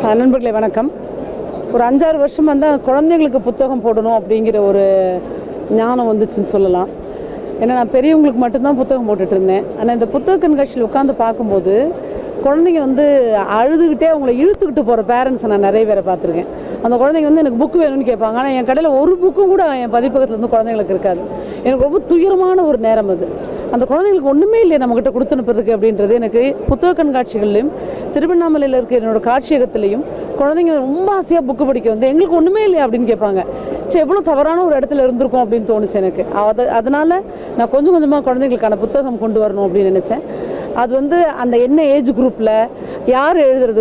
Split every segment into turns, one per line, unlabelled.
நண்பர்களே வணக்கம். ஒரு 5-6 வருஷம் தான் குழந்தைங்களுக்கு புத்தகம் போடணும் அப்படிங்கிற ஒரு ஞானம் வந்துச்சுன்னு சொல்லலாம். ஏன்னா நான் பெரியவங்களுக்கு மட்டும்தான் புத்தகம் போட்டுட்டு இருந்தேன். ஆனால் இந்த புத்தக கண்காட்சியில் உட்காந்து பார்க்கும்போது குழந்தைங்க அழுதுகிட்டே அவங்கள இழுத்துக்கிட்டு போகிற பேரண்ட்ஸை நான் நிறைய பேரை பார்த்துருக்கேன். அந்த குழந்தைங்க எனக்கு புக்கு வேணும்னு கேட்பாங்க. ஆனால் என் கடையில் ஒரு புக்கும் கூட என் பதிப்பகத்தில் குழந்தைங்களுக்கு இருக்காது. எனக்கு ரொம்ப துயரமான ஒரு நேரம் அது. அந்த குழந்தைங்களுக்கு ஒன்றுமே இல்லை நம்மக்கிட்ட கொடுத்து அனுப்புறதுக்கு அப்படின்றது. எனக்கு புத்தக கண்காட்சிகள்லையும் திருவண்ணாமலையில் இருக்க என்னோடய காட்சியகத்துலேயும் குழந்தைங்க ரொம்ப ஆசையாக புக்கு படிக்க எங்களுக்கு ஒன்றுமே இல்லை அப்படின்னு கேட்பாங்க. சரி, எவ்வளோ தவறான ஒரு இடத்துல இருந்திருக்கும் அப்படின்னு தோணுச்சு எனக்கு. அதனால் நான் கொஞ்சம் கொஞ்சமாக குழந்தைங்களுக்கான புத்தகம் கொண்டு வரணும் அப்படின்னு நினச்சேன். அது அந்த என்ன ஏஜ் குரூப்பில் யார் எழுதுறது,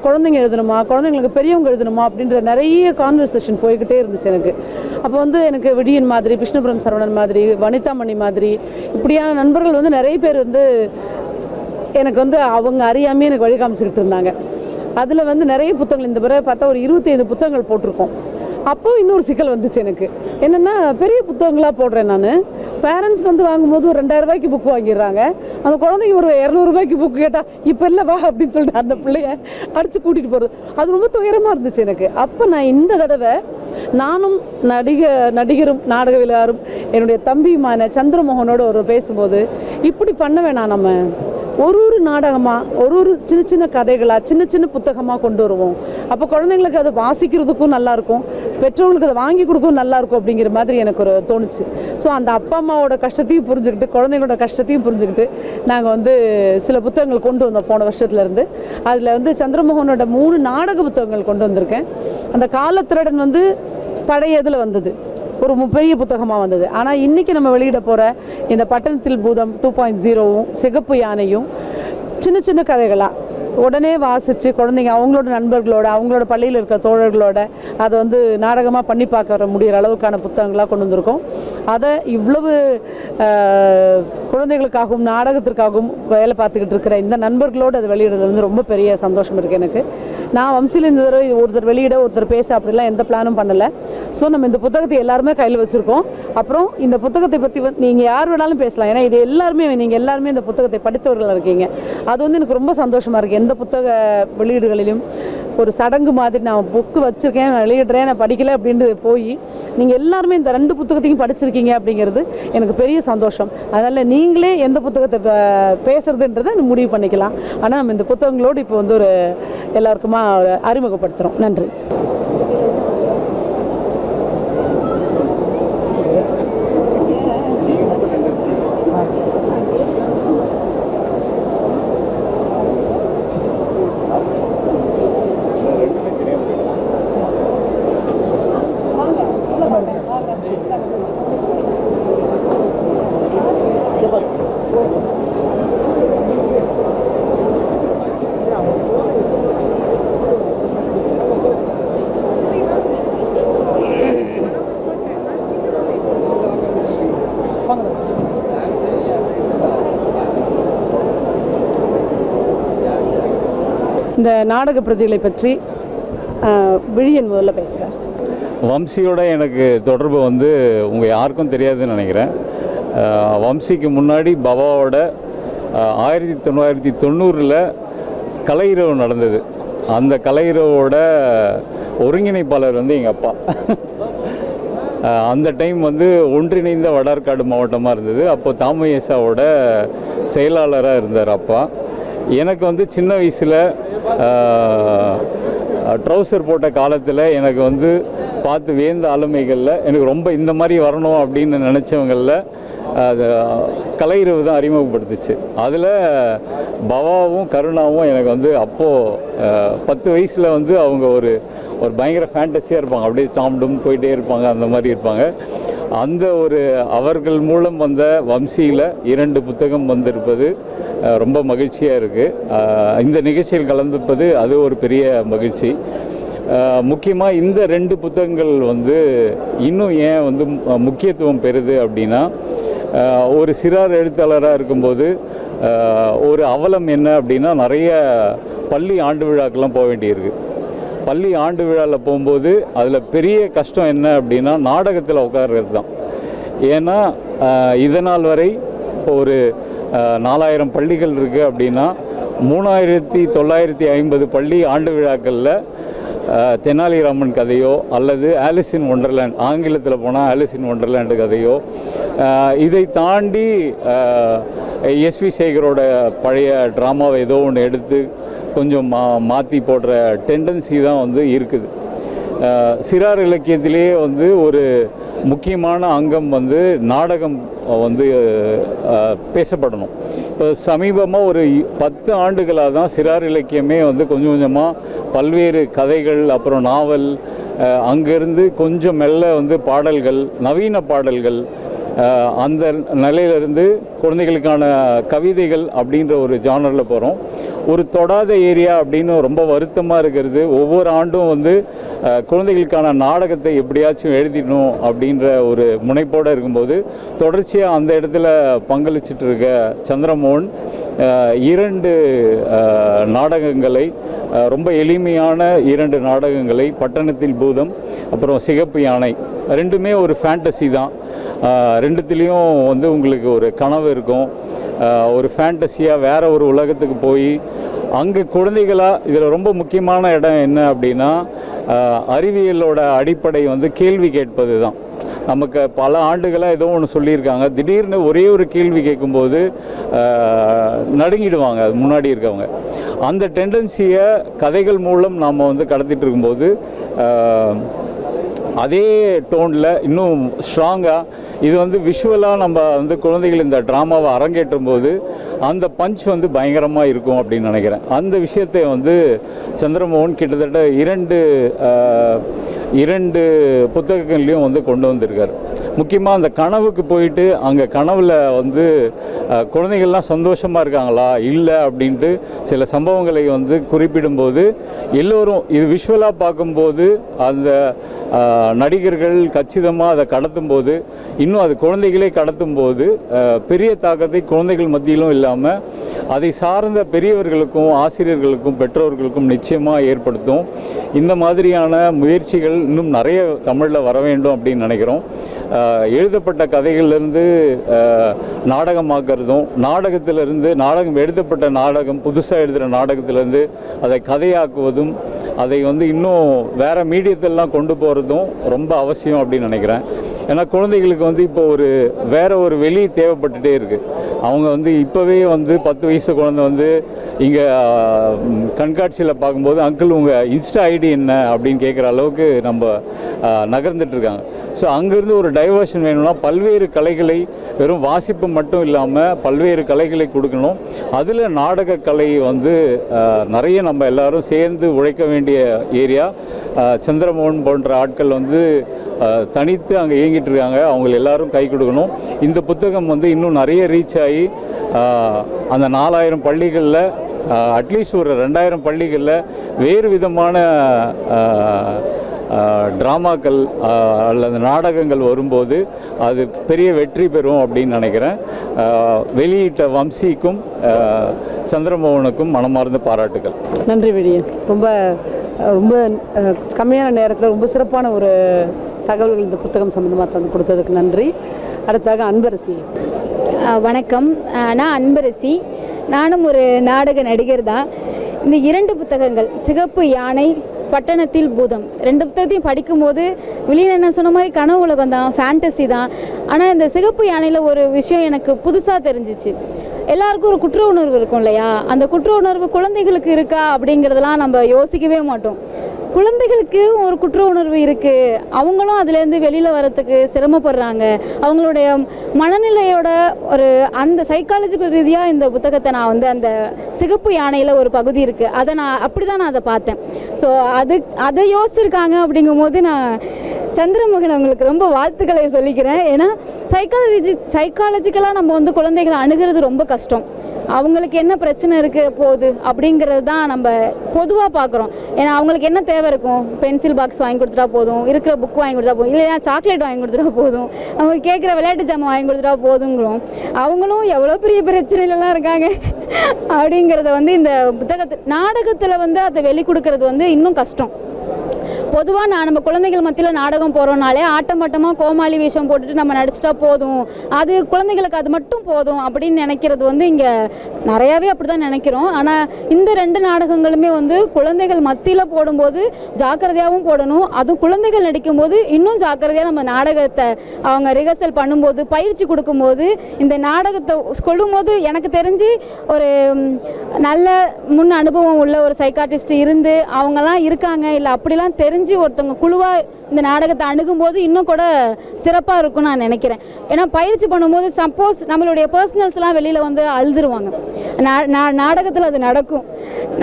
குழந்தைங்க எழுதணுமா, குழந்தைங்களுக்கு பெரியவங்க எழுதணுமா அப்படின்ற நிறைய கான்வர்சேஷன் போய்கிட்டே இருந்துச்சு எனக்கு. அப்போ எனக்கு விடியன் மாதிரி, விஷ்ணுபுரம் சரவணன் மாதிரி, வனிதாமணி மாதிரி இப்படியான நண்பர்கள் நிறைய பேர் எனக்கு அவங்க அறியாமே எனக்கு வழி காமிச்சுக்கிட்டு இருந்தாங்க. அதில் நிறைய புத்தகங்கள் இந்த பிறகு பார்த்தா ஒரு 25 புத்தகங்கள் போட்டிருக்கோம். அப்போது இன்னொரு சிக்கல் வந்துச்சு எனக்கு. என்னென்னா பெரிய புத்தகங்களாக போடுறேன் நான். பேரண்ட்ஸ் வாங்கும்போது ஒரு 2000 ரூபாய்க்கு புக்கு வாங்கிடுறாங்க. அந்த குழந்தைங்க ஒரு 200 ரூபாய்க்கு புக்கு கேட்டால் இப்போ இல்லை வா அப்படின்னு சொல்லிட்டு அந்த பிள்ளைய அடித்து கூட்டிகிட்டு போகிறது அது ரொம்ப துயரமாக இருந்துச்சு எனக்கு. அப்போ நான் இந்த தடவை நானும் நடிகரும் நாடகவியலாளரும் என்னுடைய தம்பியுமான சந்திரமோகனோடு பேசும்போது இப்படி பண்ண வேணாம், நம்ம ஒரு நாடகமாக ஒரு சின்ன சின்ன கதைகளாக சின்ன சின்ன புத்தகமாக கொண்டு வருவோம். அப்போ குழந்தைங்களுக்கு அதை வாசிக்கிறதுக்கும் நல்லாயிருக்கும், பெற்றோர்களுக்கு அதை வாங்கி கொடுக்கவும் நல்லாயிருக்கும் அப்படிங்கிற மாதிரி எனக்கு ஒரு தோணுச்சு. ஸோ அந்த அப்பா அம்மாவோட கஷ்டத்தையும் புரிஞ்சுக்கிட்டு குழந்தைங்களோட கஷ்டத்தையும் புரிஞ்சுக்கிட்டு நாங்கள் சில புத்தகங்கள் கொண்டு வந்தோம் போன வருஷத்துலேருந்து. அதில் சந்திரமோகனோட 3 நாடக புத்தகங்கள் கொண்டு வந்திருக்கேன். அந்த காலத்திரடன் பழையதில் வந்தது, ஒரு பெரிய புத்தகமாக வந்தது. ஆனால் இன்றைக்கி நம்ம வெளியிட போகிற இந்த பட்டணத்தில் பூதம் 2.0வும் சிகப்பு யானையும் சின்ன சின்ன கதைகளாக உடனே வாசித்து குழந்தைங்க அவங்களோட நண்பர்களோட அவங்களோட பள்ளியில் இருக்கிற தோழர்களோட அதை நாடகமாக பண்ணி பார்க்க முடிகிற அளவுக்கான புத்தகங்களாக கொண்டு வந்திருக்கோம். அதை இவ்வளவு குழந்தைகளுக்காகவும் நாடகத்திற்காகவும் வேலை பார்த்துக்கிட்டு இருக்கிற இந்த நண்பர்களோடு அதை வெளியிடுறது ரொம்ப பெரிய சந்தோஷம் இருக்குது எனக்கு. நான் வம்சியில் இந்த தடவை ஒருத்தர் வெளியிட ஒருத்தர் பேச அப்படிலாம் எந்த பிளானும் பண்ணலை. ஸோ நம்ம இந்த புத்தகத்தை எல்லாருமே கையில் வச்சுருக்கோம். அப்புறம் இந்த புத்தகத்தை பற்றி நீங்கள் யார் வேணாலும் பேசலாம். ஏன்னா இது நீங்கள் எல்லாருமே இந்த புத்தகத்தை படித்தவர்களாக இருக்கீங்க. அது எனக்கு ரொம்ப சந்தோஷமாக இருக்குது. எந்த புத்தக வெளியீடுகளிலும் ஒரு சடங்கு மாதிரி நான் புக்கு வச்சுருக்கேன், நான் வெளியிடுறேன், நான் படிக்கலை அப்படின்றது போய் நீங்கள் எல்லாருமே இந்த 2 புத்தகத்தையும் படிச்சிருக்கீங்க அப்படிங்கிறது எனக்கு பெரிய சந்தோஷம். அதனால் நீங்களே எந்த புத்தகத்தை பேசுகிறதுன்றதை முடிவு பண்ணிக்கலாம். ஆனால் நம்ம இந்த புத்தகங்களோடு இப்போ ஒரு எல்லாருக்குமா அறிமுகப்படுத்துகிறோம். நன்றி. இந்த நாடக பிரதிகளை பற்றி விழியன் முதல்ல பேசுகிறார்.
வம்சியோட எனக்கு தொடர்பு உங்கள் யாருக்கும் தெரியாதுன்னு நினைக்கிறேன். வம்சிக்கு முன்னாடி பவாவோட 1990 கலையிரவு நடந்தது. அந்த கலையிரவோட ஒருங்கிணைப்பாளர் எங்கள் அப்பா. அந்த டைம் ஒன்றிணைந்த வடார்காடு மாவட்டமாக இருந்தது. அப்போது தாமையேசாவோட செயலாளராக இருந்தார் அப்பா. எனக்கு சின்ன வயசில் ட்ரௌசர் போட்ட காலத்தில் எனக்கு பார்த்து வேந்த ஆளுமைகளில் எனக்கு ரொம்ப இந்த மாதிரி வரணும் அப்படின்னு நினச்சவங்களில் அது கலையிரவு தான் அறிமுகப்படுத்துச்சு. அதில் பவாவும் கருணாவும் எனக்கு அப்போது 10 வயசில் அவங்க ஒரு பயங்கர ஃபேண்டஸியாக இருப்பாங்க. அப்படியே டாம்டும் போயிட்டே இருப்பாங்க, அந்த மாதிரி இருப்பாங்க. அந்த அவர்கள் மூலம் வந்த வம்சியில் 2 புத்தகம் வந்திருப்பது ரொம்ப மகிழ்ச்சியாக இருக்குது. இந்த நிகழ்ச்சியில் கலந்துப்பது அது ஒரு பெரிய மகிழ்ச்சி. முக்கியமாக இந்த 2 புத்தகங்கள் இன்னும் ஏன் முக்கியத்துவம் பெறுது அப்படின்னா, ஒரு சிறார் எழுத்தாளராக இருக்கும்போது ஒரு அவலம் என்ன அப்படின்னா, நிறைய பள்ளி ஆண்டு விழாக்கெல்லாம் போக வேண்டியிருக்கு. பள்ளி ஆண்டு விழாவில் போகும்போது அதில் பெரிய கஷ்டம் என்ன அப்படின்னா, நாடகத்தில் உட்கார்றது தான். ஏன்னா இதனால் வரை இப்போ ஒரு 4000 பள்ளிகள் இருக்குது அப்படின்னா 3950 பள்ளி ஆண்டு விழாக்களில் தெனாலிராமன் கதையோ அல்லது ஆலிஸ் இன் ஒண்டர்லேண்ட், ஆங்கிலத்தில் போனால் ஆலிஸ் இன் ஒண்டர்லேண்டு கதையோ, இதை தாண்டி எஸ்வி சேகரோட பழைய ட்ராமாவை ஏதோ ஒன்று எடுத்து கொஞ்சம் மாற்றி போடுற டெண்டன்சி தான் வந்து இருக்குது. சிறார் இலக்கியத்திலேயே வந்து ஒரு முக்கியமான அங்கம் வந்து நாடகம் வந்து பேசப்படணும். இப்போ சமீபமாக ஒரு 10 ஆண்டுகளாக தான் சிறார் இலக்கியமே வந்து கொஞ்சம் கொஞ்சமாக பல்வேறு கதைகள், அப்புறம் நாவல், அங்கேருந்து கொஞ்சம் மெல்ல வந்து பாடல்கள், நவீன பாடல்கள், அந்த நிலையிலிருந்து குழந்தைகளுக்கான கவிதைகள் அப்படின்ற ஒரு ஜானரில் போகிறோம். ஒரு தொடாத ஏரியா அப்படின்னு ரொம்ப வருத்தமாக இருக்கிறது. ஒவ்வொரு ஆண்டும் வந்து குழந்தைகளுக்கான நாடகத்தை எப்படியாச்சும் எழுதிடணும் அப்படின்ற ஒரு முனைப்போடு இருக்கும்போது தொடர்ச்சியாக அந்த இடத்துல பங்களிச்சிட்டு இருக்க சந்திரமோகன் 2 நாடகங்களை, ரொம்ப எளிமையான 2 நாடகங்களை, பட்டணத்தில் பூதம் அப்புறம் சிகப்பு யானை, ரெண்டுமே ஒரு ஃபேண்டசி தான். ரெண்டுத்துலேயும் வந்து உங்களுக்கு ஒரு கனவு இருக்கும், ஒரு ஃபேண்டசியாக வேறு ஒரு உலகத்துக்கு போய் அங்கே குழந்தைகளாக. இதில் ரொம்ப முக்கியமான இடம் என்ன அப்படின்னா, அறிவியலோட அடிப்படை வந்து கேள்வி கேட்பது தான். நமக்கு பல ஆண்டுகளாக ஏதோ ஒன்று சொல்லியிருக்காங்க, திடீர்னு ஒரே ஒரு கேள்வி கேட்கும்போது நடுங்கிடுவாங்க அது முன்னாடி இருக்கவங்க. அந்த டெண்டன்சியை கதைகள் மூலம் நாம் வந்து கடத்திட்டு இருக்கும்போது அதே டோனில் இன்னும் ஸ்ட்ராங்காக இது வந்து விஷுவலாக நம்ம வந்து குழந்தைகள் இந்த ட்ராமாவை அரங்கேற்றும் போது அந்த பஞ்ச் வந்து பயங்கரமாக இருக்கும் அப்படின்னு நினைக்கிறேன். அந்த விஷயத்தை வந்து சந்திரமோகன் கிட்டத்தட்ட 2 புத்தகங்கள்லையும் வந்து கொண்டு வந்திருக்கார். முக்கியமாக அந்த கனவுக்கு போயிட்டு அங்கே கனவில் வந்து குழந்தைகள்லாம் சந்தோஷமாக இருக்காங்களா இல்லை அப்படின்ட்டு சில சம்பவங்களை வந்து குறிப்பிடும்போது எல்லோரும் இது விஷுவலாக பார்க்கும்போது அந்த நடிகர்கள் கச்சிதமாக அதை கடத்தும்போது, இன்னும் அது குழந்தைகளே கடத்தும்போது பெரிய தாக்கத்தை குழந்தைகள் மத்தியிலும் இல்லாமல் அதை சார்ந்த பெரியவர்களுக்கும் ஆசிரியர்களுக்கும் பெற்றோர்களுக்கும் நிச்சயமாக ஏற்படுத்தும். இந்த மாதிரியான முயற்சிகள் இன்னும் நிறைய தமிழில் வர வேண்டும் அப்படின்னு நினைக்கிறோம். எழுதப்பட்ட கதைகள்லேருந்து நாடகமாக்குறதும், நாடகம் எழுதப்பட்ட நாடகம் புதுசாக எழுதுகிற நாடகத்திலேருந்து அதை கதையாக்குவதும், அதை வந்து இன்னும் வேறு மீடியத்திலலாம் கொண்டு போகிறதும் ரொம்ப அவசியம் அப்படின்னு நினைக்கிறேன். ஏன்னா குழந்தைகளுக்கு வந்து இப்போ வேறு ஒரு வெளி தேவைப்பட்டுகிட்டே இருக்குது. அவங்க வந்து இப்போவே வந்து 10 வயசு குழந்தை வந்து இங்கே கண்காட்சியில் பார்க்கும்போது அங்கிள் உங்கள் இன்ஸ்டா ஐடி என்ன அப்படின்னு கேட்குற அளவுக்கு நம்ம நகர்ந்துட்டுருக்காங்க. ஸோ அங்கேருந்து ஒரு டைவர்ஷன் வேணும்னா பல்வேறு கலைகளை, வெறும் வாசிப்பு மட்டும் இல்லாமல் பல்வேறு கலைகளை கொடுக்கணும். அதில் நாடக கலை வந்து நிறைய நம்ம எல்லோரும் சேர்ந்து உழைக்க வேண்டிய ஏரியா. சந்திரமோகன் போன்ற ஆட்கள் வந்து தனித்து அங்கே இயங்கிட்டு இருக்காங்க, அவங்க எல்லாரும் கை கொடுக்கணும். இந்த புத்தகம் வந்து இன்னும் நிறைய ரீச் ஆகி அந்த 4000 பள்ளிகளில், அட்லீஸ்ட் ஒரு 2000 பள்ளிகளில் வேறு விதமான ட்ராமாக்கள் அல்லது நாடகங்கள் வரும்போது அது பெரிய வெற்றி பெறும் அப்படின்னு நினைக்கிறேன். வெளியிட்ட வம்சிக்கும் சந்திரமோகனுக்கும் மனமார்ந்த பாராட்டுகள்.
நன்றி விடியன். ரொம்ப ரொம்ப கம்மியான நேரத்தில் ரொம்ப சிறப்பான ஒரு தகவல்கள் இந்த புத்தகம் சம்மந்தமாக தந்து கொடுத்ததுக்கு நன்றி. அடுத்தாக அன்பரசி.
வணக்கம், நான் அன்பரசி. நானும் ஒரு நாடக நடிகர் தான். இந்த 2 புத்தகங்கள், சிகப்பு யானை, பட்டணத்தில் பூதம், 2 புத்தகத்தையும் படிக்கும்போது வெளியில் என்ன சொன்ன மாதிரி கனவு உலகம் தான், ஃபேண்டசி தான். ஆனால் இந்த சிகப்பு யானையில் ஒரு விஷயம் எனக்கு புதுசாக தெரிஞ்சிச்சு. எல்லாருக்கும் ஒரு குற்ற உணர்வு இருக்கும் இல்லையா? அந்த குற்ற உணர்வு குழந்தைகளுக்கு இருக்கா அப்படிங்கிறதெல்லாம் நம்ம யோசிக்கவே மாட்டோம். குழந்தைகளுக்கு ஒரு குற்ற உணர்வு இருக்குது, அவங்களும் அதுலேருந்து வெளியில் வரத்துக்கு சிரமப்படுறாங்க. அவங்களுடைய மனநிலையோட ஒரு அந்த சைக்காலஜிக்கல் ரீதியாக இந்த புத்தகத்தை நான் வந்து அந்த சிகப்பு யானையில் ஒரு பகுதி இருக்குது, அதை நான் அப்படி தான் நான் அதை பார்த்தேன். ஸோ அதை யோசிச்சிருக்காங்க. அப்படிங்கும்போது நான் சந்திரமோகன் அவங்களுக்கு ரொம்ப வாழ்த்துக்களை சொல்லிக்கிறேன். ஏன்னா சைக்காலஜிக்கலாக நம்ம வந்து குழந்தைகளை அணுகிறது ரொம்ப கஷ்டம். அவங்களுக்கு என்ன பிரச்சனை இருக்க போகுது அப்படிங்கிறது தான் நம்ம பொதுவாக பார்க்குறோம். ஏன்னா அவங்களுக்கு என்ன தேவை இருக்கும்? பென்சில் பாக்ஸ் வாங்கி கொடுத்துட்டா போதும், இருக்கிற புக் வாங்கி கொடுத்தா போதும், இல்லையா சாக்லேட் வாங்கி கொடுத்துட்டா போதும், அவங்க கேட்குற விளையாட்டு ஜாமான் வாங்கி கொடுத்துட்டா போதுங்கிறோம். அவங்களும் எவ்வளோ பெரிய பிரச்சனையிலலாம் இருக்காங்க அப்படிங்கிறத வந்து இந்த நாடகத்தில் வந்து அதை வெளி கொடுக்கறது வந்து இன்னும் கஷ்டம். பொதுவாக நம்ம குழந்தைகள் மத்தியில் நாடகம் போகிறோம்னாலே ஆட்டமாட்டமாக கோமாளி வேஷம் போட்டுட்டு நம்ம நடிச்சிட்டா போதும், அது குழந்தைகளுக்கு அது மட்டும் போதும் அப்படின்னு நினைக்கிறது வந்து இங்கே நிறையாவே அப்படி தான் நினைக்கிறோம். ஆனால் இந்த 2 நாடகங்களுமே வந்து குழந்தைகள் மத்தியில் போடும்போது ஜாக்கிரதையாகவும் போடணும், அதுவும் குழந்தைகள் நடிக்கும்போது இன்னும் ஜாக்கிரதையாக நம்ம நாடகத்தை அவங்க ரிஹர்சல் பண்ணும்போது பயிற்சி கொடுக்கும்போது இந்த நாடகத்தை கொள்ளும்போது எனக்கு தெரிஞ்சு ஒரு நல்ல முன் அனுபவம் உள்ள ஒரு சைக்காட்ரிஸ்ட் இருந்து அவங்கெல்லாம் இருக்காங்க இல்லை அப்படிலாம் தெரிஞ்சு ஒருத்தவங்க குழுவாக இந்த நாடகத்தை அணுகும்போது இன்னும் கூட சிறப்பாக இருக்கும்னு நான் நினைக்கிறேன். ஏன்னா பயிற்சி பண்ணும்போது சப்போஸ் நம்மளுடைய பர்சனல்ஸ்லாம் வெளியில் வந்து அழுதுருவாங்க, நாடகத்தில் அது நடக்கும்.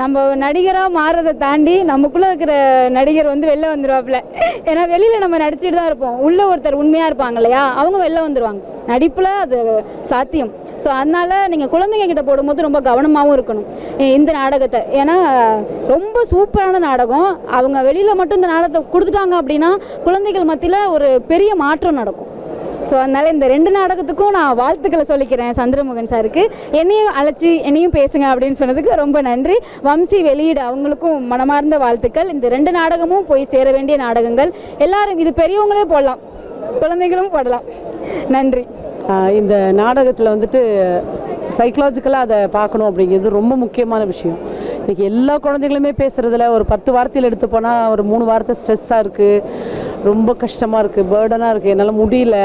நம்ம நடிகராக மாறுறதை தாண்டி நமக்குள்ளே இருக்கிற நடிகர் வந்து வெளில வந்துடுவாப்புல. ஏன்னா வெளியில் நம்ம நடிச்சுட்டு தான் இருப்போம், உள்ளே ஒருத்தர் உண்மையாக இருப்பாங்க இல்லையா, அவங்க வெளில வந்துடுவாங்க, நடிப்பில் அது சாத்தியம். ஸோ அதனால் நீங்கள் குழந்தைங்க கிட்ட போடும்போது ரொம்ப கவனமாகவும் இருக்கணும் இந்த நாடகத்தை. ஏன்னா ரொம்ப சூப்பரான நாடகம், அவங்க வெளியில் மட்டும் இந்த நாடகத்தை கொடுத்துட்டாங்க அப்படின்னா குழந்தைகள் மத்தியில் ஒரு பெரிய மாற்றம் நடக்கும். ஸோ அதனால் இந்த 2 நாடகத்துக்கும் நான் வாழ்த்துக்களை சொல்லிக்கிறேன் சந்திரமோகன் சாருக்கு. என்னையும் அழைச்சி என்னையும் பேசுங்க அப்படின்னு சொன்னதுக்கு ரொம்ப நன்றி. வம்சி வெளியீடு அவங்களுக்கும் மனமார்ந்த வாழ்த்துக்கள். இந்த 2 நாடகமும் போய் சேர வேண்டிய நாடகங்கள். எல்லாரும் இது பெரியவங்களே போடலாம், குழந்தைகளும் போடலாம். நன்றி.
இந்த நாடகத்தில் வந்துட்டு சைக்கலாஜிக்கலாக அதை பார்க்கணும் அப்படிங்கிறது ரொம்ப முக்கியமான விஷயம். இன்றைக்கி எல்லா குழந்தைகளுமே பேசுகிறதுல ஒரு 10 வார்த்தையில் எடுத்து போனால் ஒரு 3 வார்த்தை ஸ்ட்ரெஸ்ஸாக இருக்குது, ரொம்ப கஷ்டமாக இருக்குது, பேர்டனாக இருக்குது, என்னால் முடியல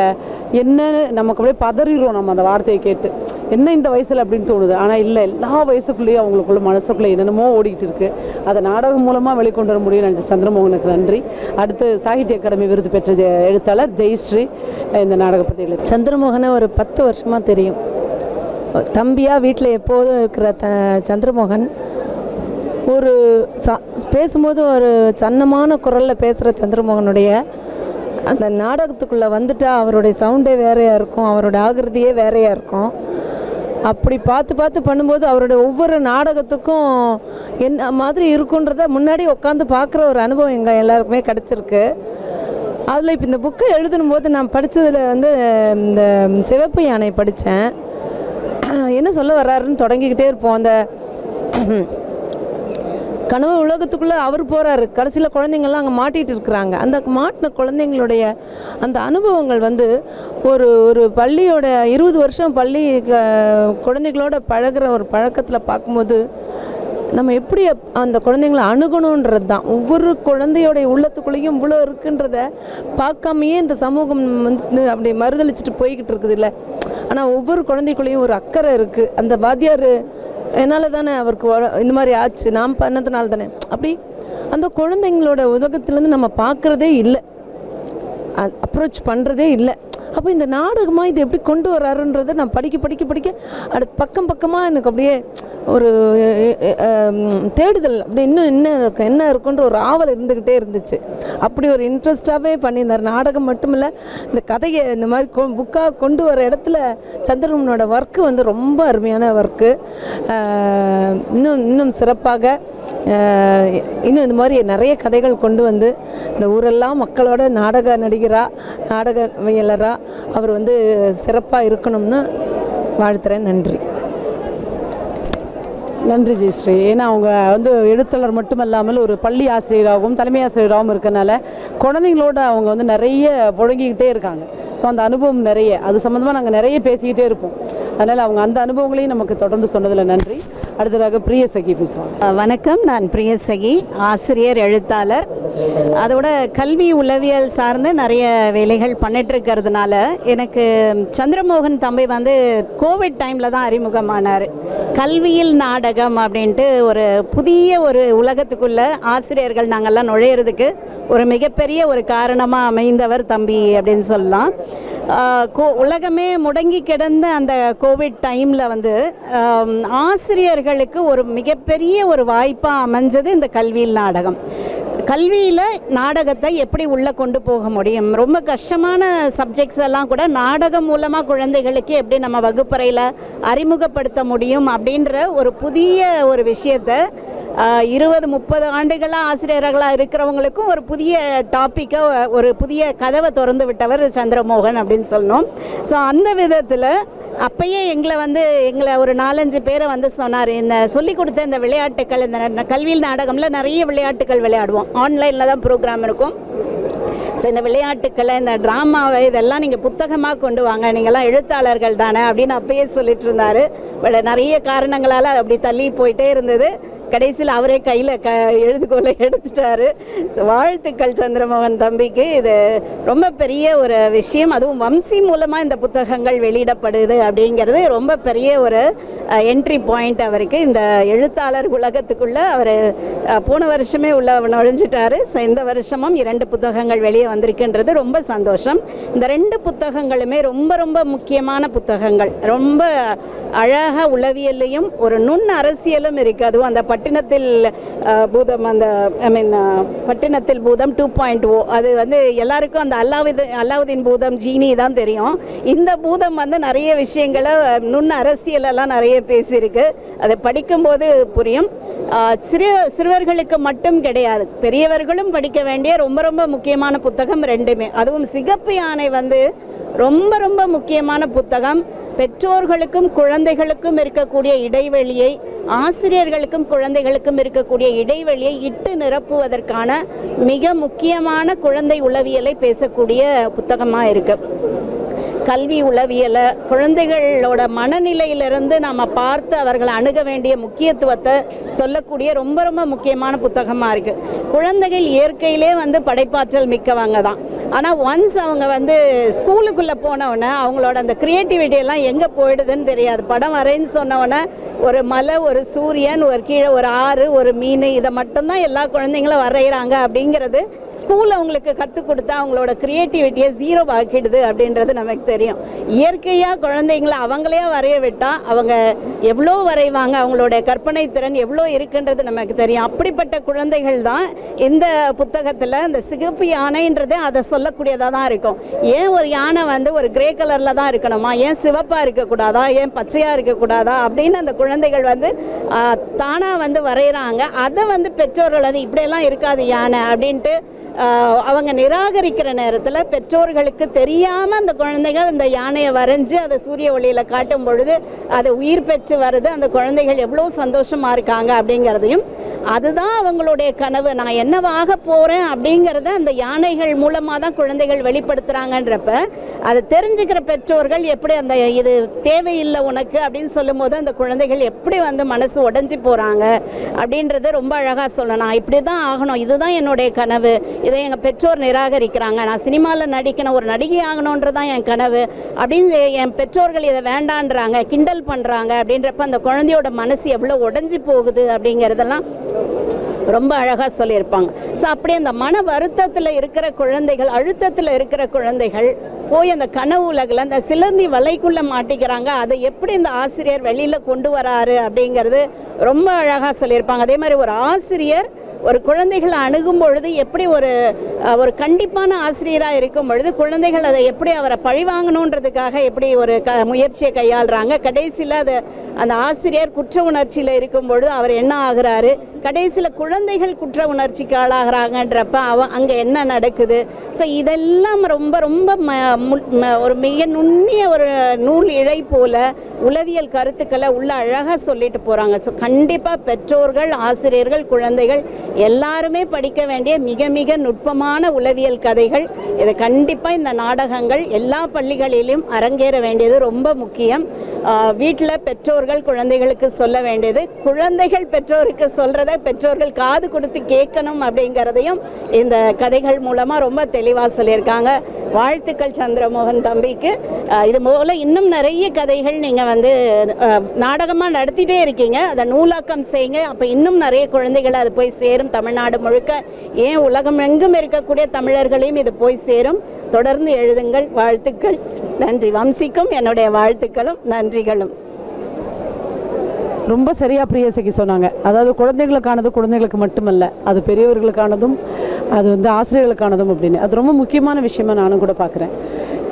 என்னன்னு நமக்கு அப்படியே பதறிடுவோம் நம்ம அந்த வார்த்தையை கேட்டு. என்ன இந்த வயசில் அப்படின்னு தோணுது. ஆனால் இல்லை, எல்லா வயசுக்குள்ளேயும் அவங்களுக்குள்ள மனசுக்குள்ளே என்னென்னமோ ஓடிக்கிட்டு இருக்குது. அதை நாடகம் மூலமாக வெளிக்கொண்டு வர முடியும் நினச்ச சந்திரமோகனுக்கு நன்றி. அடுத்து சாகித்ய அகாடமி விருது பெற்ற எழுத்தாளர் ஜெயஸ்ரீ இந்த நாடக பற்றி எழுதி.
சந்திரமோகனை ஒரு 10 வருஷமாக தெரியும். தம்பியாக வீட்டில் எப்போதும் இருக்கிற சந்திரமோகன் ஒரு பேசும்போது ஒரு சன்னமான குரலில் பேசுகிற சந்திரமோகனுடைய அந்த நாடகத்துக்குள்ளே வந்துட்டால் அவருடைய சவுண்டே வேறையாக இருக்கும், அவரோட ஆகிருதியே வேறையாக இருக்கும். அப்படி பார்த்து பண்ணும்போது அவருடைய ஒவ்வொரு நாடகத்துக்கும் என்ன மாதிரி இருக்குன்றத முன்னாடி உட்காந்து பார்க்குற ஒரு அனுபவம் எங்கள் எல்லாருக்குமே கிடச்சிருக்கு. அதில் இப்போ இந்த புக்கை எழுதும் போது நான் படித்ததில் வந்து இந்த சிவப்பு யானை படித்தேன். என்ன சொல்ல வர்றாருன்னு தொடங்கிக்கிட்டே இருப்போம். அந்த கனவு உலகத்துக்குள்ளே அவர் போகிறாரு, கடைசியில் குழந்தைங்கள்லாம் அங்கே மாட்டிகிட்டு இருக்கிறாங்க. அந்த மாட்டின குழந்தைங்களுடைய அந்த அனுபவங்கள் வந்து ஒரு ஒரு பள்ளியோட 20 வருஷம் பள்ளி குழந்தைகளோட பழகிற ஒரு பழக்கத்தில் பார்க்கும்போது நம்ம எப்படி அந்த குழந்தைங்களை அணுகணுன்றது தான். ஒவ்வொரு குழந்தையோடைய உள்ளத்துக்குள்ளேயும் இவ்வளோ இருக்குன்றத பார்க்காமையே இந்த சமூகம் வந்து அப்படி மறுதளிச்சுட்டு போய்கிட்டு இருக்குது இல்லை. ஆனால் ஒவ்வொரு குழந்தைக்குள்ளேயும் ஒரு அக்கறை இருக்குது. அந்த வாத்தியார் என்னால் தானே அவருக்கு இந்த மாதிரி ஆச்சு, நாம் பண்ணதுனால தானே, அப்படி அந்த குழந்தைங்களோட உலகத்துலேருந்து நம்ம பார்க்குறதே இல்லை, அப்ரோச் பண்ணுறதே இல்லை. அப்போ இந்த நாடகமாக இது எப்படி கொண்டு வர்றாருன்றதை நான் படிக்க அடுத்து பக்கமாக எனக்கு அப்படியே ஒரு தேடுதல், அப்படி இன்னும் என்ன இருக்குன்ற ஒரு ஆவல் இருந்துக்கிட்டே இருந்துச்சு. அப்படி ஒரு இன்ட்ரெஸ்டாகவே பண்ணியிருந்தார். நாடகம் மட்டுமில்லை, இந்த கதையை இந்த மாதிரி புக்காக கொண்டு வர இடத்துல சந்திரமோகனோட ஒர்க்கு வந்து ரொம்ப அருமையான ஒர்க்கு. இன்னும் சிறப்பாக இன்னும் இந்த மாதிரி நிறைய கதைகள் கொண்டு வந்து இந்த ஊரெல்லாம் மக்களோட நாடக நடிகராக நாடகவியலராக அவர் வந்து சிறப்பாக இருக்கணும்னு வாழ்த்துறேன். நன்றி.
நன்றி ஜெயஸ்ரீ. ஏன்னா அவங்க வந்து எழுத்தாளர் மட்டுமல்லாமல் ஒரு பள்ளி ஆசிரியராகவும் தலைமை ஆசிரியராகவும் இருக்கனால குழந்தைங்களோட அவங்க வந்து நிறைய புழங்கிக்கிட்டே இருக்காங்க. ஸோ அந்த அனுபவம் நிறைய, அது சம்மந்தமாக நாங்கள் நிறைய பேசிக்கிட்டே இருப்போம். அதனால் அவங்க அந்த அனுபவங்களையும் நமக்கு தொடர்ந்து சொன்னதில் நன்றி. அடுத்ததாக பிரியசகி பேசுவாங்க.
வணக்கம், நான் பிரியசகி, ஆசிரியர், எழுத்தாளர். அதோட கல்வி உளவியல் சார்ந்து நிறைய வேலைகள் பண்ணிகிட்ருக்கிறதுனால எனக்கு சந்திரமோகன் தம்பி வந்து கோவிட் டைமில் தான் அறிமுகமானார். கல்வியில் நாடகம் அப்படின்ட்டு ஒரு புதிய ஒரு உலகத்துக்குள்ளே ஆசிரியர்கள் நாங்கள்லாம் நுழையிறதுக்கு ஒரு மிகப்பெரிய ஒரு காரணமாக அமைந்தவர் தம்பி அப்படின்னு சொல்லலாம். உலகமே முடங்கி கிடந்த அந்த கோவிட் டைமில் வந்து ஆசிரியர்களுக்கு ஒரு மிகப்பெரிய ஒரு வாய்ப்பாக அமைஞ்சது இந்த கல்வியில் நாடகம். கல்வியில் நாடகத்தை எப்படி உள்ளே கொண்டு போக முடியும், ரொம்ப கஷ்டமான சப்ஜெக்ட்ஸ் எல்லாம் கூட நாடகம் மூலமாக குழந்தைகளுக்கு எப்படி நம்ம வகுப்பறையில் அறிமுகப்படுத்த முடியும் அப்படின்ற ஒரு புதிய ஒரு விஷயத்தை 20-30 ஆண்டுகளாக ஆசிரியர்களாக இருக்கிறவங்களுக்கும் ஒரு புதிய டாப்பிக்கை, ஒரு புதிய கதவை திறந்து விட்டவர் சந்திரமோகன் அப்படின்னு சொல்லணும். ஸோ அந்த விதத்தில் அப்பயே எங்களை ஒரு 4-5 பேரை சொன்னார், இந்த சொல்லி கொடுத்த இந்த விளையாட்டுக்கள், இந்த கல்வியில் நாடகம்ல நிறைய விளையாட்டுகள் விளையாடுவோம், ஆன்லைனில் தான் ப்ரோக்ராம் இருக்கும். ஸோ இந்த விளையாட்டுக்களை, இந்த ட்ராமாவை இதெல்லாம் நீங்கள் புத்தகமாக கொண்டு வாங்க, நீங்கள்லாம் எழுத்தாளர்கள் தானே அப்படின்னு அப்பயே சொல்லிட்டு இருந்தார். பட் நிறைய காரணங்களால் அது அப்படி தள்ளி போயிட்டே இருந்தது. கடைசியில் அவரே கையில் எழுதுகோலை எடுத்துட்டாரு. வாழ்த்துக்கள் சந்திரமோகன் தம்பிக்கு. இது ரொம்ப பெரிய ஒரு விஷயம். அதுவும் வம்சி மூலமாக இந்த புத்தகங்கள் வெளியிடப்படுது அப்படிங்கிறது ரொம்ப பெரிய ஒரு என்ட்ரி பாயிண்ட் அவருக்கு. இந்த எழுத்தாளர் உலகத்துக்குள்ளே அவர் போன வருஷமே நுழைஞ்சிட்டாரு. ஸோ இந்த வருஷமும் 2 புத்தகங்கள் வெளியே வந்திருக்குன்றது ரொம்ப சந்தோஷம். இந்த 2 புத்தகங்களுமே ரொம்ப ரொம்ப முக்கியமான புத்தகங்கள். ரொம்ப அழகாக உளவியலையும் ஒரு நுண் அரசியலும் இருக்குது. அதுவும் அந்த பட்டினத்தில் பூதம், அந்த பட்டினத்தில் பூதம் 2.0, அது எல்லாருக்கும் அந்த அல்லாவுதீன் பூதம் ஜீனி தான் தெரியும். இந்த பூதம் நிறைய விஷயங்களை நுண் அரசியலெல்லாம் நிறைய பேசியிருக்கு. அதை படிக்கும்போது புரியும். சிறுவர்களுக்கு மட்டும் கிடையாது, பெரியவர்களும் படிக்க வேண்டிய ரொம்ப ரொம்ப முக்கியமான புத்தகம் 2மே. அதுவும் சிகப்பு யானை ரொம்ப ரொம்ப முக்கியமான புத்தகம். பெற்றோர்களுக்கும் குழந்தைகளுக்கும் இருக்கக்கூடிய இடைவெளியை, ஆசிரியர்களுக்கும் குழந்தைகளுக்கும் இருக்கக்கூடிய இடைவெளியை இட்டு நிரப்புவதற்கான மிக முக்கியமான குழந்தை உளவியலை பேசக்கூடிய புத்தகமாக இருக்குது. கல்வி உளவியலை குழந்தைகளோட மனநிலையிலிருந்து நாம் பார்த்து அவர்களை அணுக வேண்டிய முக்கியத்துவத்தை சொல்லக்கூடிய ரொம்ப ரொம்ப முக்கியமான புத்தகமாக இருக்குது. குழந்தைகள் இயற்கையிலே படைப்பாற்றல் மிக்கவங்க தான். ஆனால் ஒன்ஸ் அவங்க ஸ்கூலுக்குள்ளே போனவுடனே அவங்களோட அந்த க்ரியேட்டிவிட்டியெல்லாம் எங்கே போயிடுதுன்னு தெரியாது. படம் வரைன்னு சொன்னவுடனே ஒரு மலை, ஒரு சூரியன், ஒரு கீழே ஒரு ஆறு, ஒரு மீன், இதை மட்டும்தான் எல்லா குழந்தைங்களும் வரைகிறாங்க அப்படிங்கிறது ஸ்கூலில் அவங்களுக்கு கற்றுக் கொடுத்தா அவங்களோட க்ரியேட்டிவிட்டியை 0 ஆக்கிடுது அப்படின்றது நமக்கு தெரியும். இயற்கையாக குழந்தைங்களை அவங்களே வரைய விட்டால் அவங்க எவ்வளோ வரைவாங்க, அவங்களோட கற்பனை திறன் எவ்வளோ இருக்குன்றது நமக்கு தெரியும். அப்படிப்பட்ட குழந்தைகள் தான் இந்த புத்தகத்தில் இந்த சிகப்பு யானைன்றது அதை சொல்லக்கூடியதாக தான் இருக்கும். ஏன் ஒரு யானை ஒரு கிரே கலரில் தான் இருக்கணுமா, ஏன் சிவப்பாக இருக்கக்கூடாதா, ஏன் பச்சையாக இருக்கக்கூடாதா அப்படின்னு அந்த குழந்தைகள் தானாக வரைகிறாங்க. அதை பெற்றோர்கள் இப்படியெல்லாம் இருக்காது யானை அப்படின்ட்டு அவங்க நிராகரிக்கிற நேரத்தில் பெற்றோர்களுக்கு தெரியாமல் அந்த குழந்தைகள் இந்த யானையை வரைஞ்சி அதை சூரிய ஒளியில் காட்டும் பொழுது அது உயிர் பெற்று வருது. அந்த குழந்தைகள் எவ்வளோ சந்தோஷமாக இருக்காங்க அப்படிங்கிறதையும், அதுதான் அவங்களுடைய கனவு, நான் என்னவாக போகிறேன் அப்படிங்கிறத அந்த யானைகள் மூலமாக தான் குழந்தைகள் வெளிப்படுத்துகிறாங்கன்றப்ப அதை தெரிஞ்சுக்கிற பெற்றோர்கள் எப்படி அந்த இது தேவையில்லை உனக்கு அப்படின்னு சொல்லும் போது அந்த குழந்தைகள் எப்படி மனசு உடைஞ்சி போகிறாங்க அப்படின்றத ரொம்ப அழகாக சொல்லணும். நான் இப்படி தான் ஆகணும், இதுதான் என்னுடைய கனவு, இதை எங்கள் பெற்றோர் நிராகரிக்கிறாங்க, நான் சினிமாவில் நடிக்கணும், ஒரு நடிகை ஆகணுன்றது தான் என் கனவு அப்படின்னு என் பெற்றோர்கள் இதை வேண்டான்றாங்க, கிண்டல் பண்ணுறாங்க அப்படின்றப்ப அந்த குழந்தையோட மனசு எவ்வளோ உடைஞ்சி போகுது அப்படிங்கிறதெல்லாம் ரொம்ப அழகாக சொல்லியிருப்பாங்க. ஸோ அப்படியே அந்த மன வருத்தத்தில் இருக்கிற குழந்தைகள், அழுத்தத்தில் இருக்கிற குழந்தைகள் போய் அந்த கனவு உலகில் அந்த சிலந்தி வலைக்குள்ளே மாட்டிக்கிறாங்க. அதை எப்படி இந்த ஆசிரியர் வெளியில் கொண்டு வராரு அப்படிங்கிறது ரொம்ப அழகாக சொல்லியிருப்பாங்க. அதே மாதிரி ஒரு ஆசிரியர் ஒரு குழந்தைகளை அணுகும் பொழுது எப்படி ஒரு கண்டிப்பான ஆசிரியராக இருக்கும் பொழுது குழந்தைகள் அதை எப்படி அவரை பழிவாங்கணுன்றதுக்காக எப்படி ஒரு முயற்சியை கையாளுறாங்க. கடைசியில் அந்த ஆசிரியர் குற்ற உணர்ச்சியில் இருக்கும் பொழுது அவர் என்ன ஆகிறாரு, கடைசியில் குழந்தைகள் குற்ற உணர்ச்சிக்கு ஆளாகிறாங்கன்றப்ப அங்கே என்ன நடக்குது. ஸோ இதெல்லாம் ரொம்ப ரொம்ப ஒரு மிக நுண்ணிய ஒரு நூல் இழை போல உளவியல் கருத்துக்களை உள்ள அழகாக சொல்லிட்டு போகிறாங்க. ஸோ கண்டிப்பாக பெற்றோர்கள், ஆசிரியர்கள், குழந்தைகள் எல்லாருமே படிக்க வேண்டிய மிக மிக நுட்பமான உளவியல் கதைகள். இது கண்டிப்பாக இந்த நாடகங்கள் எல்லா பள்ளிகளிலும் அரங்கேற வேண்டியது ரொம்ப முக்கியம். வீட்டில் பெற்றோர்கள் குழந்தைகளுக்கு சொல்ல வேண்டியது, குழந்தைகள் பெற்றோருக்கு சொல்கிறத பெற்றோர்கள் காது கொடுத்து கேட்கணும் அப்படிங்கிறதையும் இந்த கதைகள் மூலமாக ரொம்ப தெளிவாக சொல்லியிருக்காங்க. வாழ்த்துக்கள் சந்திரமோகன் தம்பிக்கு. இது போல் இன்னும் நிறைய கதைகள் நீங்கள் நாடகமாக நடத்திட்டே இருக்கீங்க, அதை நூலாக்கம் செய்யுங்க. அப்போ இன்னும் நிறைய குழந்தைகளை அது போய் சேரும், தமிழ்நாடு முழுக்க, ஏன் உலகம் எங்கும் இருக்கக்கூடிய தமிழர்களையும் இது போய் சேரும். தொடர்ந்து எழுதுங்கள். வாழ்த்துக்கள். நன்றி. வம்சிக்கும் என்னுடைய வாழ்த்துக்களும் நன்றிகளும்.
ரொம்ப சரியாக பிரியசகி சொன்னாங்க. அதாவது குழந்தைகளுக்கானது குழந்தைகளுக்கு மட்டுமல்ல, அது பெரியவர்களுக்கானதும் அது ஆசிரியர்களுக்கானதும் அப்படின்னு. அது ரொம்ப முக்கியமான விஷயமா நானும் கூட பார்க்குறேன்.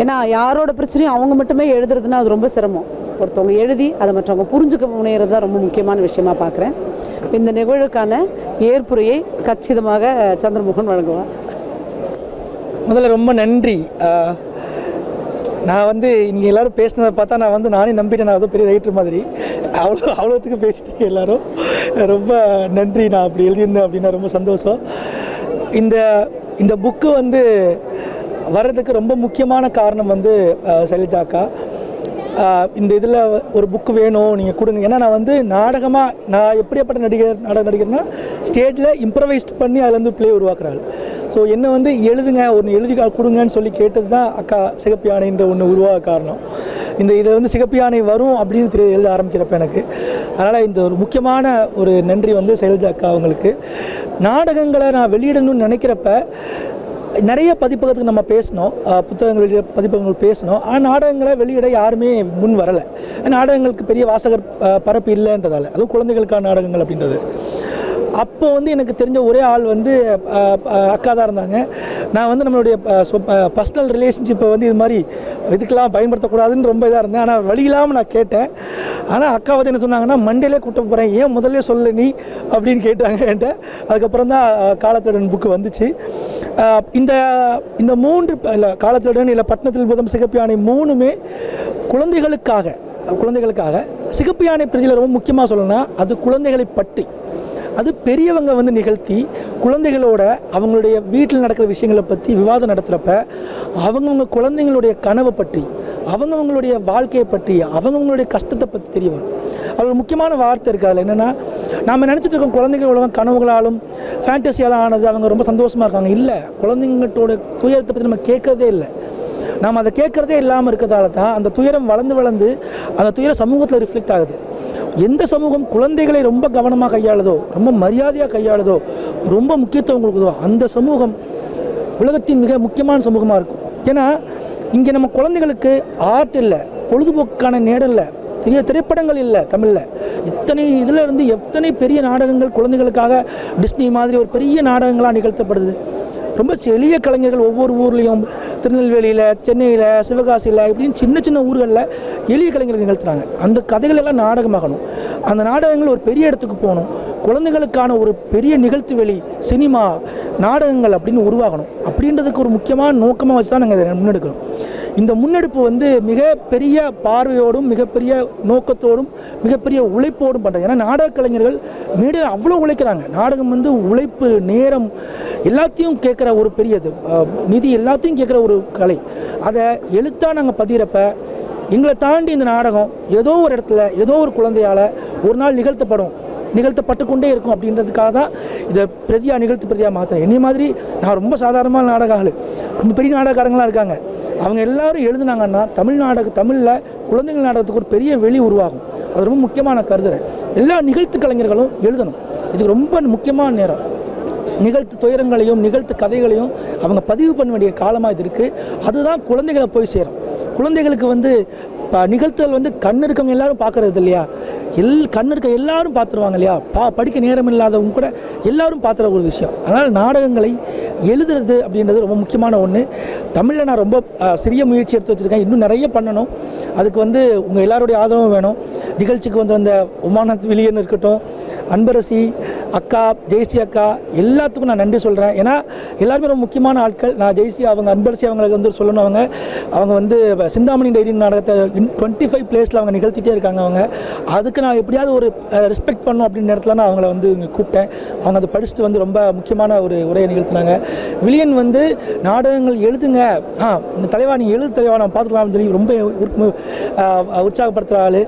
ஏன்னா யாரோட பிரச்சனையும் அவங்க மட்டுமே எழுதுறதுன்னா அது ரொம்ப சிரமம். ஒருத்தவங்க எழுதி அதை மற்றவங்க புரிஞ்சுக்க முனைகிறது தான் ரொம்ப முக்கியமான விஷயமா பார்க்குறேன். இந்த நிகழ்வுக்கான ஏற்புரையை கச்சிதமாக சந்திரமோகன் வழங்குவார்.
முதல்ல ரொம்ப நன்றி. நான் வந்து நீங்கள் எல்லோரும் பேசினதை பார்த்தா நான் வந்து நானே நம்பிட்டேன், நான் அதுவும் பெரிய ரைட்டர் மாதிரி. அவ்வளோத்துக்கு பேசிட்டீங்க எல்லோரும். ரொம்ப நன்றி. நான் அப்படி எழுதியிருந்தேன் அப்படின்னா ரொம்ப சந்தோஷம். இந்த புக்கு வந்து வர்றதுக்கு ரொம்ப முக்கியமான காரணம் வந்து சைலஜா அக்கா. இந்த இதில் ஒரு புக்கு வேணும், நீங்கள் கொடுங்க. ஏன்னா நான் வந்து நான் எப்படியாப்பட்ட நாடக நடிகர்னா ஸ்டேஜில் இம்ப்ரவைஸ்ட் பண்ணி அதுலேருந்து ப்ளே உருவாக்குறாள். ஸோ என்னை வந்து எழுதுங்க, ஒன்று எழுதி கொடுங்கன்னு சொல்லி கேட்டது தான் அக்கா சிகப்பு யானைன்ற ஒன்று உருவாக காரணம். இதில் வந்து சிகப்பு யானை வரும் அப்படின்னு எழுத ஆரம்பிக்கிறப்ப எனக்கு. அதனால் இந்த ஒரு முக்கியமான ஒரு நன்றி வந்து சைலஜா அக்கா அவங்களுக்கு. நாடகங்களை நான் வெளியிடணும்னு நினைக்கிறப்ப நிறைய பதிப்பகத்துக்கு நம்ம பேசினோம், புத்தகங்கள் வெளியிட பதிப்பகங்கள் பேசினோம். ஆனால் நாடகங்களை வெளியிட யாருமே முன் வரலை. நாடகங்களுக்கு பெரிய வாசகர் பரப்பு இல்லைன்றதால, அதுவும் குழந்தைகளுக்கான நாடகங்கள் அப்படின்றது. அப்போ வந்து எனக்கு தெரிஞ்ச ஒரே ஆள் வந்து அக்கா தான் இருந்தாங்க. நான் வந்து நம்மளுடைய பர்சனல் ரிலேஷன்ஷிப்பை வந்து இது மாதிரி இதுக்கெல்லாம் பயன்படுத்தக்கூடாதுன்னு ரொம்ப இதாக இருந்தேன். ஆனால் வழி இல்லாமல் நான் கேட்டேன். ஆனால் அக்கா வந்து என்ன சொன்னாங்கன்னா, மண்டேலே கூட்ட போகிறேன், ஏன் முதல்ல சொல்ல நீ அப்படின்னு கேட்டாங்க என்கிட்ட. அதுக்கப்புறம் தான் காலத்துடன் புக்கு வந்துச்சு. இந்த 3 இல்லை காலத்துடன் இல்லை பட்டணத்தில் பூதம் சிகப்பு யானை 3மே குழந்தைகளுக்காக. சிகப்பு யானை பிரதியில் ரொம்ப முக்கியமாக சொல்லணும்னா அது குழந்தைகளை பற்றி, அது பெரியவங்க வந்து நிகழ்த்தி குழந்தைகளோட அவங்களுடைய வீட்டில் நடக்கிற விஷயங்களை பற்றி விவாதம் நடத்துகிறப்ப அவங்கவுங்க குழந்தைங்களுடைய கனவை பற்றி, அவங்கவுங்களுடைய வாழ்க்கையை பற்றி, அவங்கவுங்களுடைய கஷ்டத்தை பற்றி தெரிய வரும். அது முக்கியமான வார்த்தை இருக்குது அதில். என்னென்னா, நாம் நினச்சிட்டு இருக்கோம் குழந்தைகளோட கனவுகளாலும் ஃபேண்டசியாலும் ஆனது அவங்க ரொம்ப சந்தோஷமாக இருக்காங்க. இல்லை, குழந்தைங்களோட துயரத்தை பற்றி நம்ம கேட்குறதே இல்லை. நாம் அதை கேட்குறதே இல்லாமல் இருக்கிறதால தான் அந்த துயரம் வளர்ந்து அந்த துயரம் சமூகத்தில் ரிஃப்ளெக்ட் ஆகுது. எந்த சமூகம் குழந்தைகளை ரொம்ப கவனமாக கையாளுதோ, ரொம்ப மரியாதையாக கையாளுதோ, ரொம்ப முக்கியத்துவம் கொடுக்குதோ, அந்த சமூகம் உலகத்தின் மிக முக்கியமான சமூகமாக இருக்கும். ஏன்னா இங்கே நம்ம குழந்தைகளுக்கு ஆர்ட் இல்லை, பொழுதுபோக்குக்கான நேரம் இல்லை, பெரிய திரைப்படங்கள் இல்லை தமிழில். இத்தனை இதில் இருந்து எத்தனை பெரிய நாடகங்கள் குழந்தைகளுக்காக டிஸ்னி மாதிரி ஒரு பெரிய நாடகங்களாக நிகழ்த்தப்படுது. ரொம்ப எளிய கலைஞர்கள் ஒவ்வொரு ஊர்லேயும், திருநெல்வேலியில், சென்னையில், சிவகாசியில், இப்படின்னு சின்ன சின்ன ஊர்களில் எளிய கலைஞர்கள் நிகழ்த்துறாங்க. அந்த கதைகள் எல்லாம் நாடகமாகணும். அந்த நாடகங்கள் ஒரு பெரிய இடத்துக்கு போகணும். குழந்தைகளுக்கான ஒரு பெரிய நிகழ்த்து வெளி, சினிமா, நாடகங்கள் அப்படின்னு உருவாகணும். அப்படின்றதுக்கு ஒரு முக்கியமான நோக்கமாக வச்சு தான் நாங்கள் இதை முன்னெடுக்கிறோம். இந்த முன்னெடுப்பு வந்து மிகப்பெரிய பார்வையோடும், மிகப்பெரிய நோக்கத்தோடும், மிகப்பெரிய உழைப்போடும் பண்ணுறது. ஏன்னா நாடக கலைஞர்கள் மீடியா அவ்வளோ உழைக்கிறாங்க. நாடகம் வந்து உழைப்பு, நேரம் எல்லாத்தையும் கேட்குற ஒரு பெரியது, நிதி எல்லாத்தையும் கேட்குற ஒரு கலை. அதை எழுத்தாக நாங்கள் பதிகிறப்ப எங்களை தாண்டி இந்த நாடகம் ஏதோ ஒரு இடத்துல ஏதோ ஒரு குழந்தையால் ஒரு நாள் நிகழ்த்தப்பட்டு கொண்டே இருக்கும். அப்படின்றதுக்காக தான் இதை நிகழ்த்து பிரதியாக மாற்றுறேன். என்னை மாதிரி நான் ரொம்ப சாதாரணமான நாடக ஆள், ரொம்ப பெரிய நாடகக்காரங்களாம் இருக்காங்க. அவங்க எல்லோரும் எழுதுனாங்கன்னா தமிழில் குழந்தைகள் நாடகத்துக்கு ஒரு பெரிய வெளி உருவாகும். அது ரொம்ப முக்கியமான கருதுறேன். எல்லா நிகழ்த்து கலைஞர்களும் எழுதணும். இதுக்கு ரொம்ப முக்கியமான நேரம். நிகழ்த்து துயரங்களையும் நிகழ்த்து கதைகளையும் அவங்க பதிவு பண்ண வேண்டிய காலமாக இது இருக்குது. அதுதான் குழந்தைகளை போய் சேரும். குழந்தைகளுக்கு வந்து நிகழ்த்துகள் வந்து கண் இருக்கவங்க எல்லாரும் பார்க்குறது இல்லையா, கண் இருக்க எல்லாரும் பார்த்துருவாங்க இல்லையா, படிக்க நேரம் இல்லாதவங்க கூட எல்லாரும் பார்த்துற ஒரு விஷயம். அதனால் நாடகங்களை எழுதுறது அப்படின்றது ரொம்ப முக்கியமான ஒன்று. தமிழில் நான் ரொம்ப சிறிய முயற்சி எடுத்து வச்சுருக்கேன். இன்னும் நிறைய பண்ணணும். அதுக்கு வந்து உங்கள் எல்லாருடைய ஆதரவும் வேணும். நிகழ்ச்சிக்கு வந்து அந்த உமாநாத் வில்லியன் இருக்கட்டும், அன்பரசி அக்கா, ஜெயஸ்ரீ அக்கா, எல்லாத்துக்கும் நான் நன்றி சொல்கிறேன். ஏன்னா எல்லாருமே ரொம்ப முக்கியமான ஆட்கள். நான் ஜெயஸ்ரீ அவங்க, அன்பரசி அவங்களுக்கு வந்து சொல்லணும். அவங்க வந்து சிந்தாமணி டைரி நாடகத்தை 25 பிளேஸில் அவங்க நிகழ்த்திட்டே இருக்காங்க. அதுக்கு நான் எப்படியாவது ஒரு ரெஸ்பெக்ட் பண்ணணும் அப்படின்னு நேரத்தில் நான் அவங்கள வந்து கூப்பிட்டேன். அவங்க அதை படிச்சுட்டு வந்து ரொம்ப முக்கியமான ஒரு உரையை நிகழ்த்தினாங்க. வில்லியன் வந்து நாடகங்கள் எழுதுங்க, இந்த தலைவா நீ எழுது தலைவா, நான் பார்த்துக்கலாம்னு சொல்லி ரொம்ப உற்சாகப்படுத்துகிற ஆள்.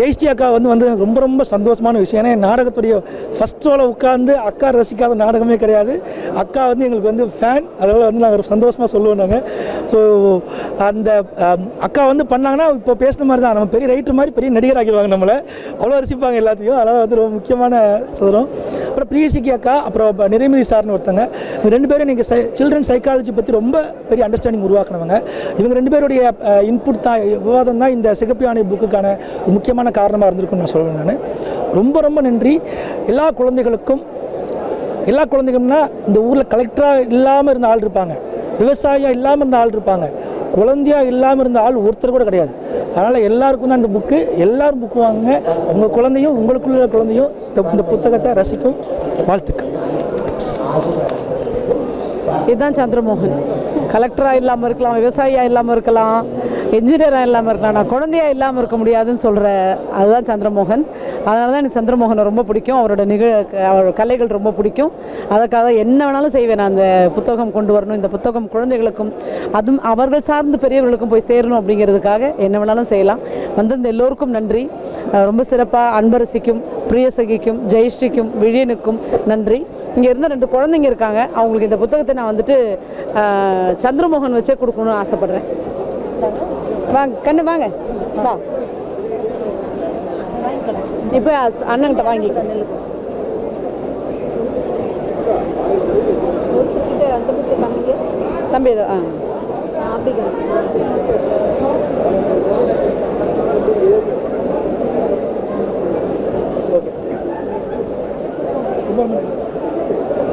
ஜெயஸ்ரீ அக்கா வந்து ரொம்ப ரொம்ப சந்தோஷமான விஷயம். ஏன்னா நாடகத்துடைய ஃபஸ்ட் ரோவில் உட்காந்து அக்கா ரசிக்காத நாடகமே கிடையாது. அக்கா வந்து எங்களுக்கு வந்து ஃபேன். அதனால் வந்து நாங்கள் சந்தோஷமாக சொல்லுவோம் நாங்கள். ஸோ அந்த அக்கா வந்து பண்ணாங்கன்னா இப்போ பேசுன மாதிரி தான், நம்ம பெரிய ரைட்டர் மாதிரி பெரிய நடிகர் ஆக்கிடுவாங்க, நம்மளை அவ்வளோ ரசிப்பாங்க எல்லாத்தையும். அதனால் வந்து ரொம்ப முக்கியமான சொல்கிறோம். அப்புறம் பிரியசிக்கி அக்கா, அப்புறம் நிறைமதி சார்னு ஒருத்தங்க. இது 2 பேரும் நீங்கள் சில்ட்ரன் சைக்காலஜி பற்றி ரொம்ப பெரிய அண்டர்ஸ்டாண்டிங் உருவாக்குனவங்க. இவங்க 2 பேருடைய இன்புட் தான், விவாதம் தான் இந்த சிகப்பு யானை புக்குக்கான முக்கியமான காரணமாக இருந்திருக்குன்னு நான் சொல்லுவேன். நான் ரொம்ப ரொம்ப நன்றி. எல்லா குழந்தைகள்னா இந்த ஊரில் கலெக்டராக இல்லாமல் இருந்த ஆள் இருப்பாங்க, விவசாயியாக இல்லாமல் இருந்த ஆள் இருப்பாங்க, குழந்தையாக இல்லாமல் இருந்த ஆள் ஒருத்தர் கூட கிடையாது. அதனால் எல்லாருக்கும் தான் இந்த புக்கு. எல்லோரும் புக்கு வாங்குங்க. உங்கள் குழந்தையும் உங்களுக்குள்ள குழந்தையும் இந்த புத்தகத்தை ரசிக்கும். வாழ்த்துக்கள்.
இதுதான் சந்திரமோகன். கலெக்டராக இல்லாமல் இருக்கலாம், விவசாயியாக இல்லாமல் இருக்கலாம், என்ஜினியராக இல்லாமல் இருக்கலாம், நான் குழந்தையாக இல்லாமல் இருக்க முடியாதுன்னு சொல்கிற அதுதான் சந்திரமோகன். அதனால தான் எனக்கு சந்திரமோகனை ரொம்ப பிடிக்கும், அவரோட கலைகள் ரொம்ப பிடிக்கும். அதுக்காக என்ன வேணாலும் செய்வேன். நான் அந்த புத்தகம் கொண்டு வரணும், இந்த புத்தகம் குழந்தைகளுக்கும் அதுவும் அவர்கள் சார்ந்து பெரியவர்களுக்கும் போய் சேரணும் அப்படிங்கிறதுக்காக என்ன வேணாலும் செய்யலாம். வந்திருந்த எல்லோருக்கும் நன்றி. ரொம்ப சிறப்பாக அன்பரசிக்கும், பிரியசகிக்கும், ஜெயஸ்ரீக்கும், விழியனுக்கும் நன்றி. இங்கே இருந்த 2 குழந்தைங்க இருக்காங்க, அவங்களுக்கு இந்த புத்தகத்தை நான் வந்துட்டு சந்திரமோகன் வச்சே கொடுக்கணும்னு ஆசைப்பட்றேன். வாங்க கண்ணு, வாங்க வா. இப்போ அண்ணன்கிட்ட வாங்கிக்க. தம்பி இதோ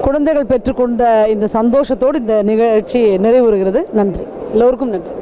குழந்தைகள் பெற்றுக்கொண்ட இந்த சந்தோஷத்தோடு இந்த நிகழ்ச்சி நிறைவுறுகிறது. நன்றி, எல்லோருக்கும் நன்றி.